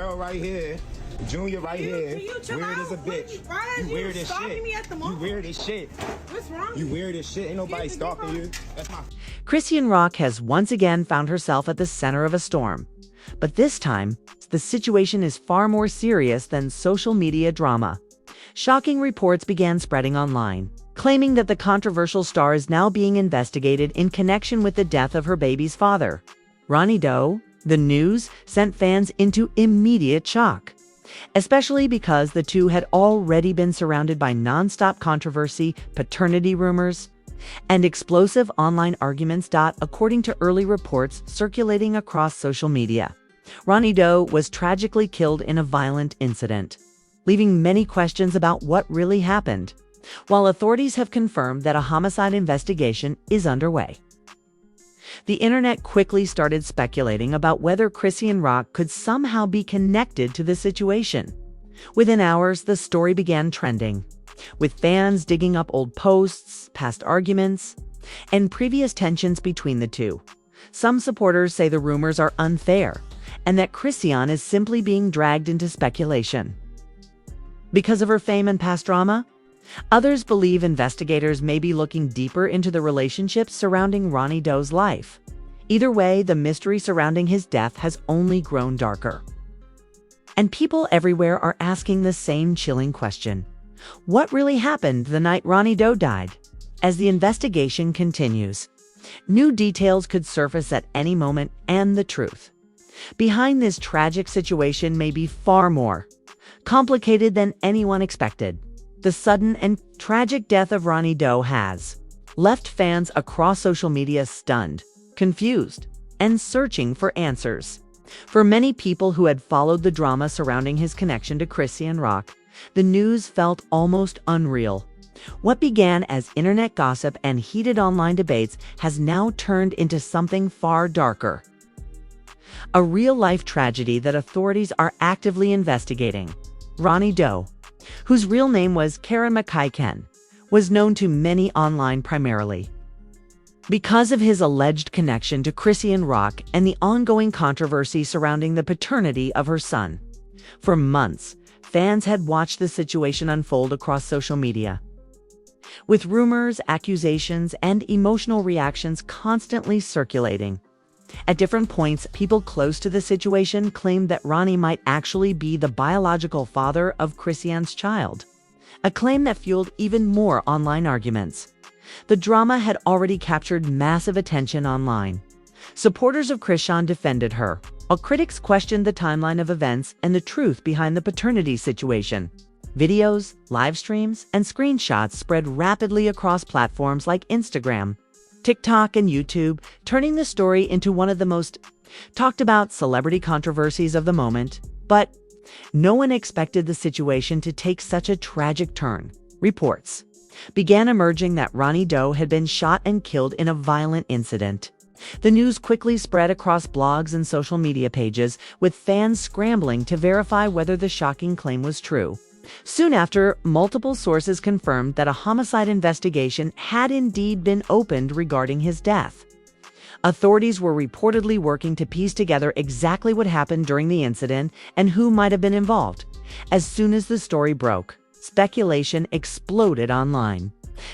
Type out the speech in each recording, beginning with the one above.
girl right here. Junior right here. Can you chill weird out? as a bitch. Why You is weird you as stalking shit. me at the mall? You weird as shit. What's wrong? You weird as shit. Ain't nobody stalking you. That's my... Chrisean Rock has once again found herself at the center of a storm. But this time, the situation is far more serious than social media drama. Shocking reports began spreading online, claiming that the controversial star is now being investigated in connection with the death of her baby's father, Ronny. The news sent fans into immediate shock, especially because the two had already been surrounded by nonstop controversy, paternity rumors, and explosive online arguments. According to early reports circulating across social media, Ronny was tragically killed in a violent incident, leaving many questions about what really happened, while authorities have confirmed that a homicide investigation is underway. The internet quickly started speculating about whether Chrisean Rock could somehow be connected to the situation. Within hours, the story began trending, with fans digging up old posts, past arguments, and previous tensions between the two. Some supporters say the rumors are unfair, and that Chrisean is simply being dragged into speculation because of her fame and past drama. Others believe investigators may be looking deeper into the relationships surrounding Ronny's life. Either way, the mystery surrounding his death has only grown darker. And people everywhere are asking the same chilling question: what really happened the night Ronny died? As the investigation continues, new details could surface at any moment, and the truth behind this tragic situation may be far more complicated than anyone expected. The sudden and tragic death of Ronny has left fans across social media stunned, confused, and searching for answers. For many people who had followed the drama surrounding his connection to Chrisean Rock, the news felt almost unreal. What began as internet gossip and heated online debates has now turned into something far darker: a real-life tragedy that authorities are actively investigating. Ronny, whose real name was Karen McKiken, was known to many online primarily because of his alleged connection to Chrisean Rock and the ongoing controversy surrounding the paternity of her son. For months, fans had watched the situation unfold across social media, with rumors, accusations, and emotional reactions constantly circulating. At different points, people close to the situation claimed that Ronny might actually be the biological father of Chrisean's child, a claim that fueled even more online arguments. The drama had already captured massive attention online. Supporters of Chrisean defended her, while critics questioned the timeline of events and the truth behind the paternity situation. Videos, live streams, and screenshots spread rapidly across platforms like Instagram, TikTok, and YouTube, turning the story into one of the most talked about celebrity controversies of the moment. But no one expected the situation to take such a tragic turn. Reports began emerging that Ronny had been shot and killed in a violent incident. The news quickly spread across blogs and social media pages, with fans scrambling to verify whether the shocking claim was true. Soon after, multiple sources confirmed that a homicide investigation had indeed been opened regarding his death. Authorities were reportedly working to piece together exactly what happened during the incident and who might have been involved. As soon as the story broke, speculation exploded online.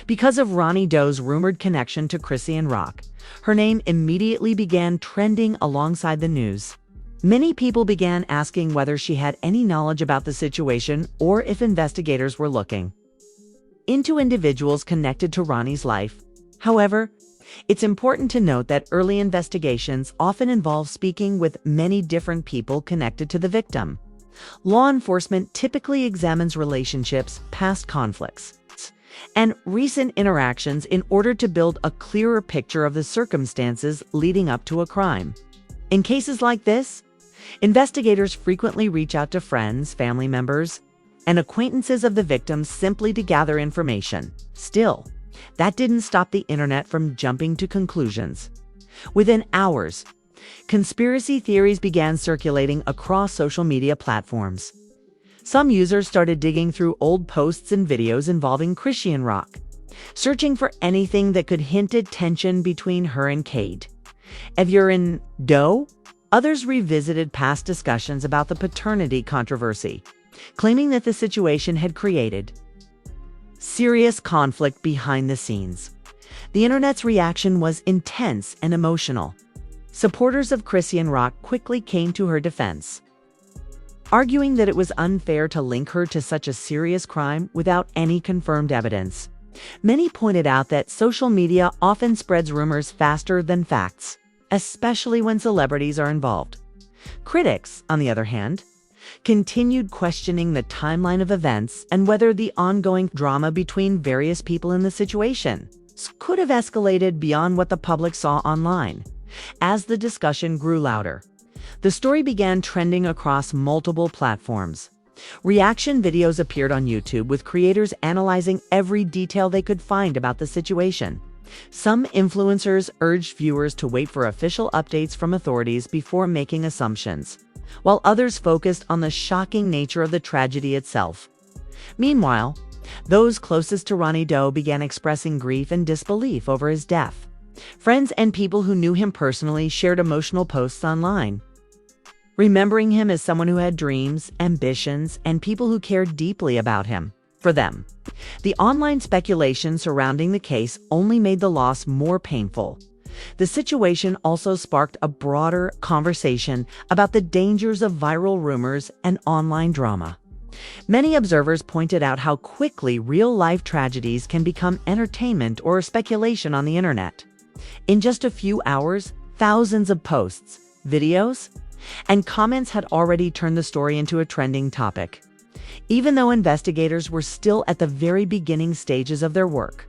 Because of Ronny's rumored connection to Chrisean Rock, her name immediately began trending alongside the news. Many people began asking whether she had any knowledge about the situation or if investigators were looking into individuals connected to Ronny's life. However, it's important to note that early investigations often involve speaking with many different people connected to the victim. Law enforcement typically examines relationships, past conflicts, and recent interactions in order to build a clearer picture of the circumstances leading up to a crime. In cases like this, investigators frequently reach out to friends, family members, and acquaintances of the victims simply to gather information. Still, that didn't stop the internet from jumping to conclusions. Within hours, conspiracy theories began circulating across social media platforms. Some users started digging through old posts and videos involving Chrisean Rock, searching for anything that could hint at tension between her and Kate. If you're in Others revisited past discussions about the paternity controversy, claiming that the situation had created serious conflict behind the scenes. The internet's reaction was intense and emotional. Supporters of Chrisean quickly came to her defense, arguing that it was unfair to link her to such a serious crime without any confirmed evidence. Many pointed out that social media often spreads rumors faster than facts, especially when celebrities are involved. Critics, on the other hand, continued questioning the timeline of events and whether the ongoing drama between various people in the situation could have escalated beyond what the public saw online. As the discussion grew louder, the story began trending across multiple platforms. Reaction videos appeared on YouTube with creators analyzing every detail they could find about the situation. Some influencers urged viewers to wait for official updates from authorities before making assumptions, while others focused on the shocking nature of the tragedy itself. Meanwhile, those closest to Ronny began expressing grief and disbelief over his death. Friends and people who knew him personally shared emotional posts online, remembering him as someone who had dreams, ambitions, and people who cared deeply about him. For them, the online speculation surrounding the case only made the loss more painful. The situation also sparked a broader conversation about the dangers of viral rumors and online drama. Many observers pointed out how quickly real-life tragedies can become entertainment or speculation on the internet. In just a few hours, thousands of posts, videos, and comments had already turned the story into a trending topic. Even though investigators were still at the very beginning stages of their work,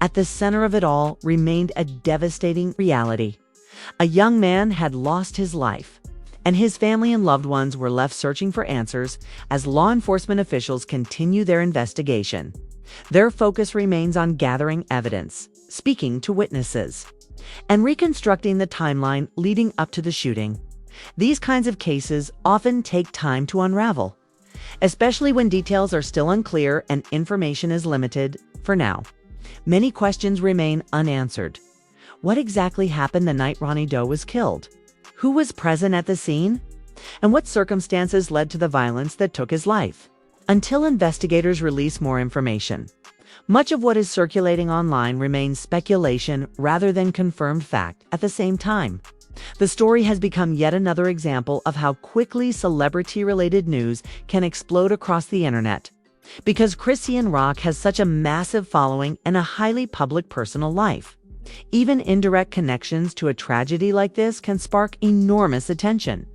at the center of it all remained a devastating reality. A young man had lost his life, and his family and loved ones were left searching for answers as law enforcement officials continue their investigation. Their focus remains on gathering evidence, speaking to witnesses, and reconstructing the timeline leading up to the shooting. These kinds of cases often take time to unravel, especially when details are still unclear and information is limited. For now, many questions remain unanswered. What exactly happened the night Ronny was killed? Who was present at the scene? And what circumstances led to the violence that took his life? Until investigators release more information, much of what is circulating online remains speculation rather than confirmed fact. At the same time, the story has become yet another example of how quickly celebrity-related news can explode across the internet. Because Chrisean has such a massive following and a highly public personal life, even indirect connections to a tragedy like this can spark enormous attention.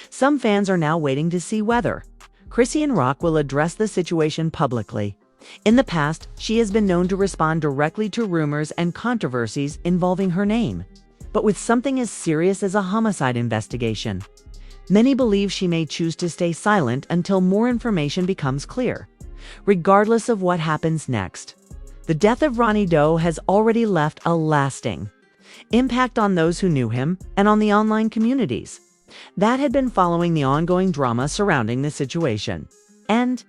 Some fans are now waiting to see whether Chrisean will address the situation publicly. In the past, she has been known to respond directly to rumors and controversies involving her name. But with something as serious as a homicide investigation, many believe she may choose to stay silent until more information becomes clear. Regardless of what happens next, the death of Ronny has already left a lasting impact on those who knew him and on the online communities that had been following the ongoing drama surrounding the situation. And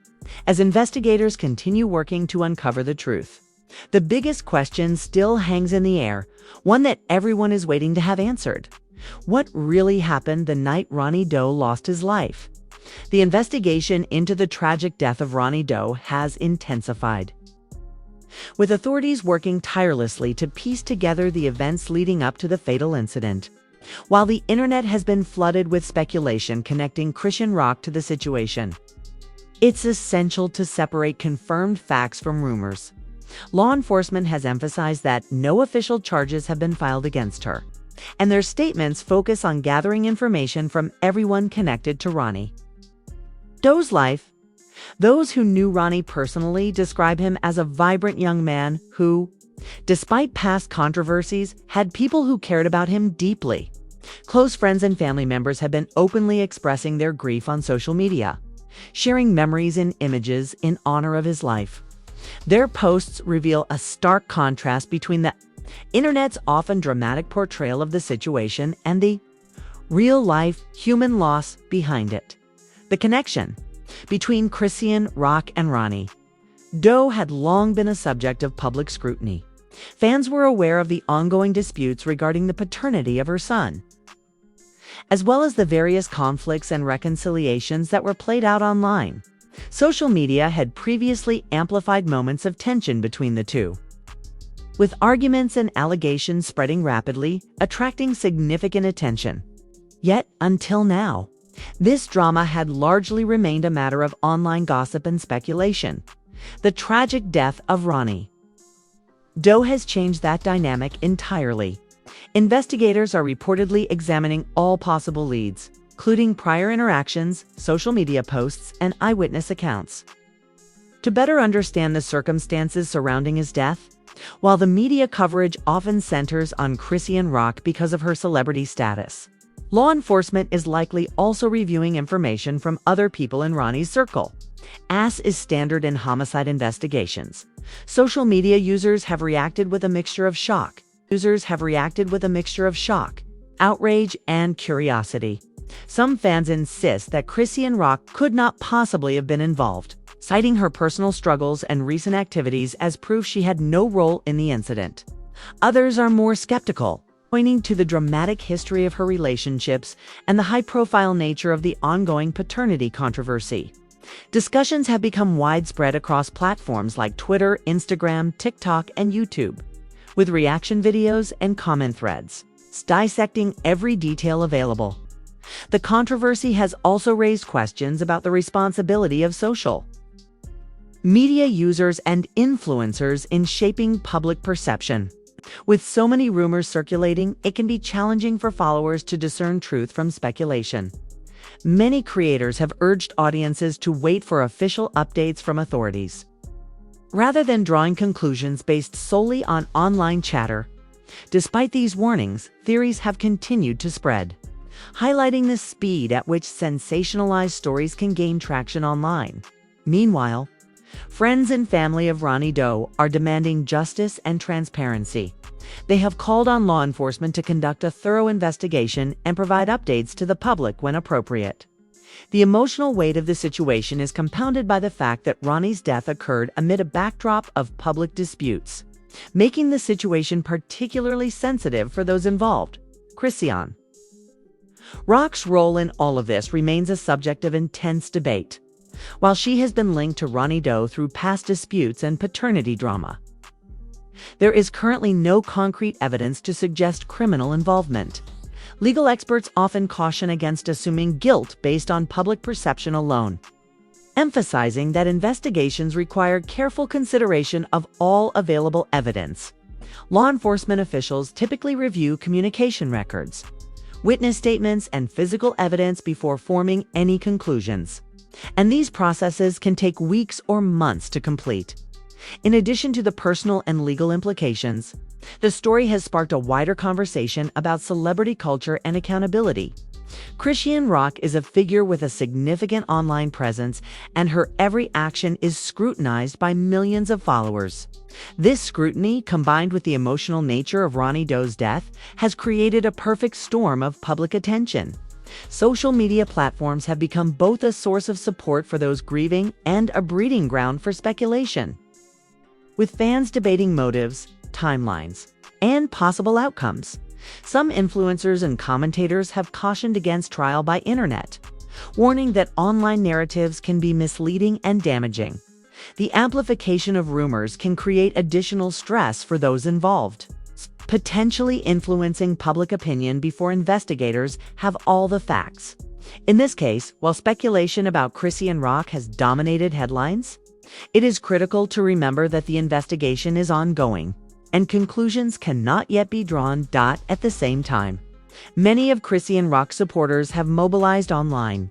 as investigators continue working to uncover the truth, the biggest question still hangs in the air, one that everyone is waiting to have answered. What really happened the night Ronny lost his life? The investigation into the tragic death of Ronny has intensified, with authorities working tirelessly to piece together the events leading up to the fatal incident. While the internet has been flooded with speculation connecting Chrisean to the situation, it's essential to separate confirmed facts from rumors. Law enforcement has emphasized that no official charges have been filed against her, and their statements focus on gathering information from everyone connected to Ronny life. Those who knew Ronny personally describe him as a vibrant young man who, despite past controversies, had people who cared about him deeply. Close friends and family members have been openly expressing their grief on social media, sharing memories and images in honor of his life. Their posts reveal a stark contrast between the internet's often dramatic portrayal of the situation and the real-life human loss behind it. The connection between Chrisean and Ronny had long been a subject of public scrutiny. Fans were aware of the ongoing disputes regarding the paternity of her son, as well as the various conflicts and reconciliations that were played out online. Social media had previously amplified moments of tension between the two, with arguments and allegations spreading rapidly, attracting significant attention. Yet, until now, this drama had largely remained a matter of online gossip and speculation. The tragic death of Ronny Doe has changed that dynamic entirely. Investigators are reportedly examining all possible leads, including prior interactions, social media posts, and eyewitness accounts, to better understand the circumstances surrounding his death. While the media coverage often centers on Chrisean because of her celebrity status, law enforcement is likely also reviewing information from other people in Ronny's circle, as is standard in homicide investigations. Social media users have reacted with a mixture of shock. Outrage, and curiosity. Some fans insist that Chrisean could not possibly have been involved, citing her personal struggles and recent activities as proof she had no role in the incident. Others are more skeptical, pointing to the dramatic history of her relationships and the high-profile nature of the ongoing paternity controversy. Discussions have become widespread across platforms like Twitter, Instagram, TikTok, and YouTube, with reaction videos and comment threads dissecting every detail available. The controversy has also raised questions about the responsibility of social media users and influencers in shaping public perception. With so many rumors circulating, it can be challenging for followers to discern truth from speculation. Many creators have urged audiences to wait for official updates from authorities, rather than drawing conclusions based solely on online chatter. Despite these warnings, theories have continued to spread, highlighting the speed at which sensationalized stories can gain traction online. Meanwhile, friends and family of Ronny Doe are demanding justice and transparency. They have called on law enforcement to conduct a thorough investigation and provide updates to the public when appropriate. The emotional weight of the situation is compounded by the fact that Ronny's death occurred amid a backdrop of public disputes, making the situation particularly sensitive for those involved. Chrisean Rock's role in all of this remains a subject of intense debate. While she has been linked to Ronny Doe through past disputes and paternity drama, there is currently no concrete evidence to suggest criminal involvement. Legal experts often caution against assuming guilt based on public perception alone, emphasizing that investigations require careful consideration of all available evidence. Law enforcement officials typically review communication records, witness statements, and physical evidence before forming any conclusions, and these processes can take weeks or months to complete. In addition to the personal and legal implications, the story has sparked a wider conversation about celebrity culture and accountability. Chrisean is a figure with a significant online presence, and her every action is scrutinized by millions of followers. This scrutiny, combined with the emotional nature of Ronny Doe's death, has created a perfect storm of public attention. Social media platforms have become both a source of support for those grieving and a breeding ground for speculation, with fans debating motives, timelines, and possible outcomes. Some influencers and commentators have cautioned against trial by internet, warning that online narratives can be misleading and damaging. The amplification of rumors can create additional stress for those involved, potentially influencing public opinion before investigators have all the facts. In this case, while speculation about Chrisean has dominated headlines, it is critical to remember that the investigation is ongoing, and conclusions cannot yet be drawn. At the same time, many of Chrisean supporters have mobilized online,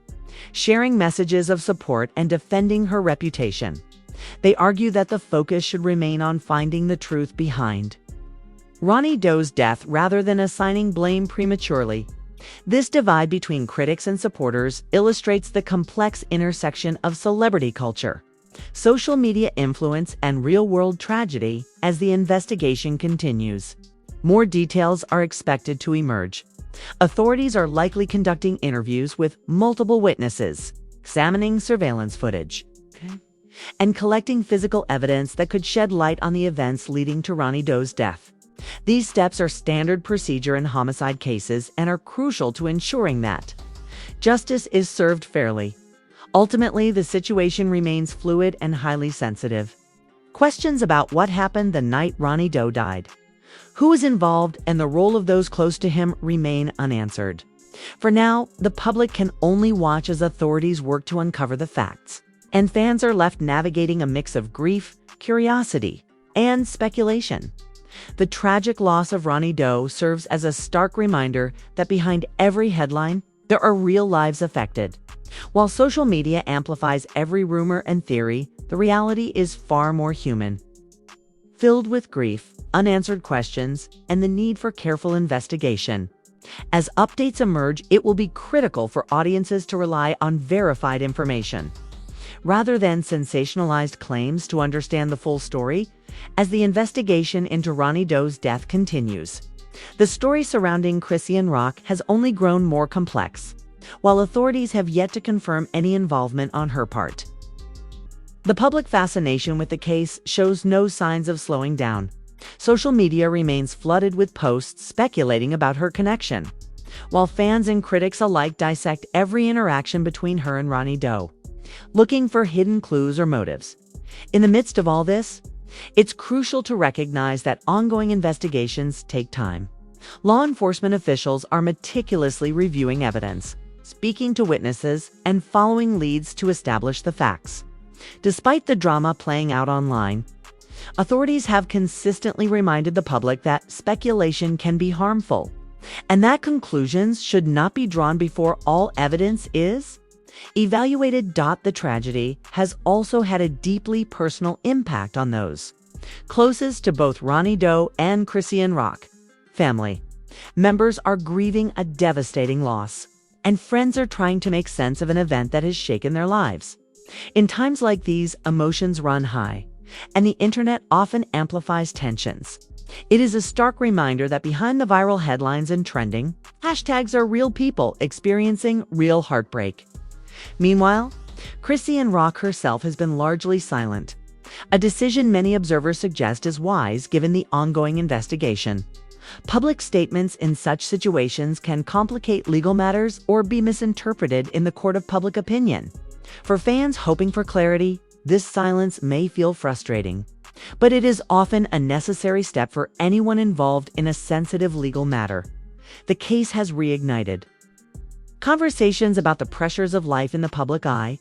sharing messages of support and defending her reputation. They argue that the focus should remain on finding the truth behind Ronny Doe's death rather than assigning blame prematurely. This divide between critics and supporters illustrates the complex intersection of celebrity culture, social media influence, and real-world tragedy as the investigation continues. More details are expected to emerge. Authorities are likely conducting interviews with multiple witnesses, examining surveillance footage, and collecting physical evidence that could shed light on the events leading to Ronny Doe's death. These steps are standard procedure in homicide cases and are crucial to ensuring that justice is served fairly. Ultimately, the situation remains fluid and highly sensitive. Questions about what happened the night Ronny Doe died, who was involved, and the role of those close to him remain unanswered. For now, the public can only watch as authorities work to uncover the facts, and fans are left navigating a mix of grief, curiosity, and speculation. The tragic loss of Ronny Doe serves as a stark reminder that behind every headline, there are real lives affected. While social media amplifies every rumor and theory, the reality is far more human. Filled with grief, unanswered questions, and the need for careful investigation. As updates emerge, it will be critical for audiences to rely on verified information, rather than sensationalized claims to understand the full story. As the investigation into Ronny Doe's death continues, the story surrounding Chrisean has only grown more complex, while authorities have yet to confirm any involvement on her part. The public fascination with the case shows no signs of slowing down. Social media remains flooded with posts speculating about her connection, while fans and critics alike dissect every interaction between her and Ronny Doe, looking for hidden clues or motives. In the midst of all this, it's crucial to recognize that ongoing investigations take time. Law enforcement officials are meticulously reviewing evidence, speaking to witnesses, and following leads to establish the facts. Despite the drama playing out online, authorities have consistently reminded the public that speculation can be harmful, and that conclusions should not be drawn before all evidence is evaluated. The tragedy has also had a deeply personal impact on those closest to both Ronny Doe and Chrisean family. Members are grieving a devastating loss, and friends are trying to make sense of an event that has shaken their lives. In times like these, emotions run high, and the internet often amplifies tensions. It is a stark reminder that behind the viral headlines and trending, hashtags are real people experiencing real heartbreak. Meanwhile, Chrisean herself has been largely silent, a decision many observers suggest is wise given the ongoing investigation. Public statements in such situations can complicate legal matters or be misinterpreted in the court of public opinion. For fans hoping for clarity, this silence may feel frustrating, but it is often a necessary step for anyone involved in a sensitive legal matter. The case has reignited conversations about the pressures of life in the public eye.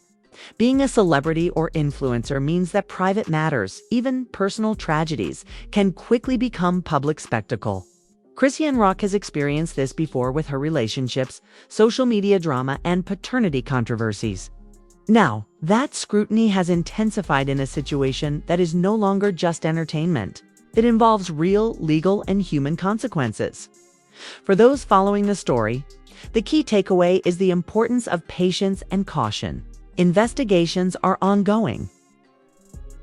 Being a celebrity or influencer means that private matters, even personal tragedies, can quickly become public spectacle. Chrisean has experienced this before with her relationships, social media drama, and paternity controversies. Now, that scrutiny has intensified in a situation that is no longer just entertainment. It involves real, legal, and human consequences. For those following the story, the key takeaway is the importance of patience and caution. Investigations are ongoing,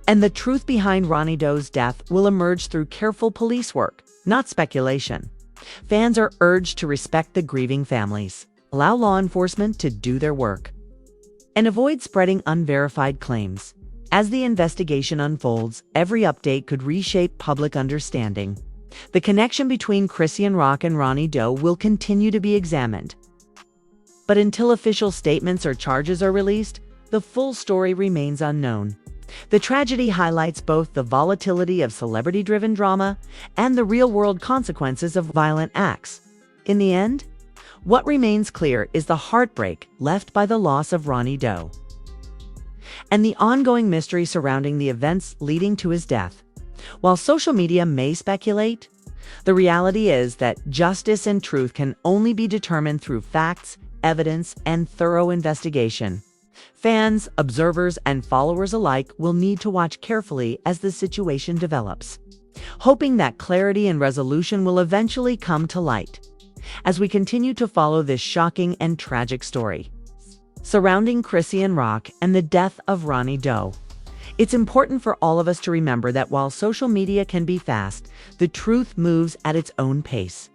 and the truth behind Ronny Doe's death will emerge through careful police work, not speculation. Fans are urged to respect the grieving families, allow law enforcement to do their work, and avoid spreading unverified claims. As the investigation unfolds, every update could reshape public understanding. The connection between Chrisean and Ronny Doe will continue to be examined. But until official statements or charges are released, the full story remains unknown. The tragedy highlights both the volatility of celebrity-driven drama and the real-world consequences of violent acts. In the end, what remains clear is the heartbreak left by the loss of Ronny Doe and the ongoing mystery surrounding the events leading to his death. While social media may speculate, the reality is that justice and truth can only be determined through facts, evidence, and thorough investigation. Fans, observers, and followers alike will need to watch carefully as the situation develops, hoping that clarity and resolution will eventually come to light. As we continue to follow this shocking and tragic story surrounding Chrisean and the death of Ronny Doe, it's important for all of us to remember that while social media can be fast, the truth moves at its own pace.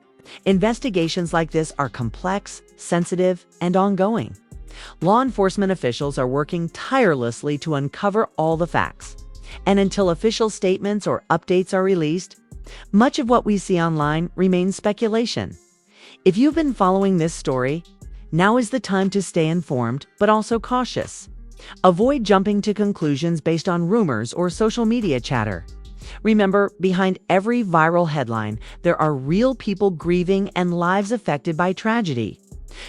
Investigations like this are complex, sensitive, and ongoing. Law enforcement officials are working tirelessly to uncover all the facts. And until official statements or updates are released, Much of what we see online remains speculation. If you've been following this story, now is the time to stay informed, but also cautious. Avoid jumping to conclusions based on rumors or social media chatter. Remember, behind every viral headline, there are real people grieving and lives affected by tragedy.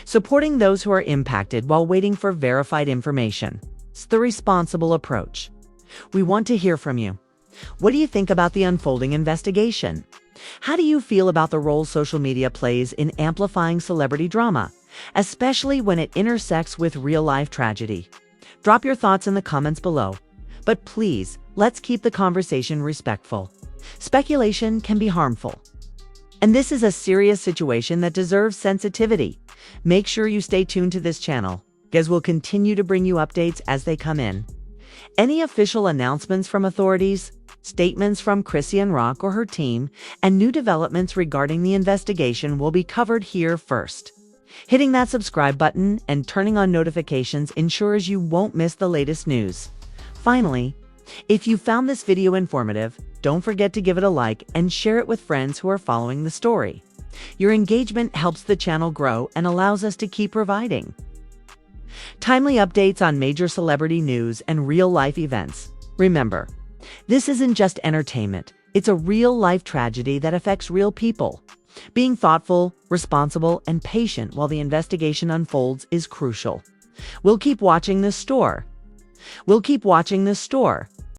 Supporting those who are impacted while waiting for verified information is the responsible approach. We want to hear from you. What do you think about the unfolding investigation? How do you feel about the role social media plays in amplifying celebrity drama, especially when it intersects with real-life tragedy? Drop your thoughts in the comments below. But please, let's keep the conversation respectful. Speculation can be harmful. And this is a serious situation that deserves sensitivity. Make sure you stay tuned to this channel, as we'll continue to bring you updates as they come in. Any official announcements from authorities, statements from Chrisean or her team, and new developments regarding the investigation will be covered here first. Hitting that subscribe button and turning on notifications ensures you won't miss the latest news. Finally, if you found this video informative, don't forget to give it a like and share it with friends who are following the story. Your engagement helps the channel grow and allows us to keep providing timely updates on major celebrity news and real-life events. Remember, this isn't just entertainment, it's a real-life tragedy that affects real people. Being thoughtful, responsible, and patient while the investigation unfolds is crucial. We'll keep watching this story.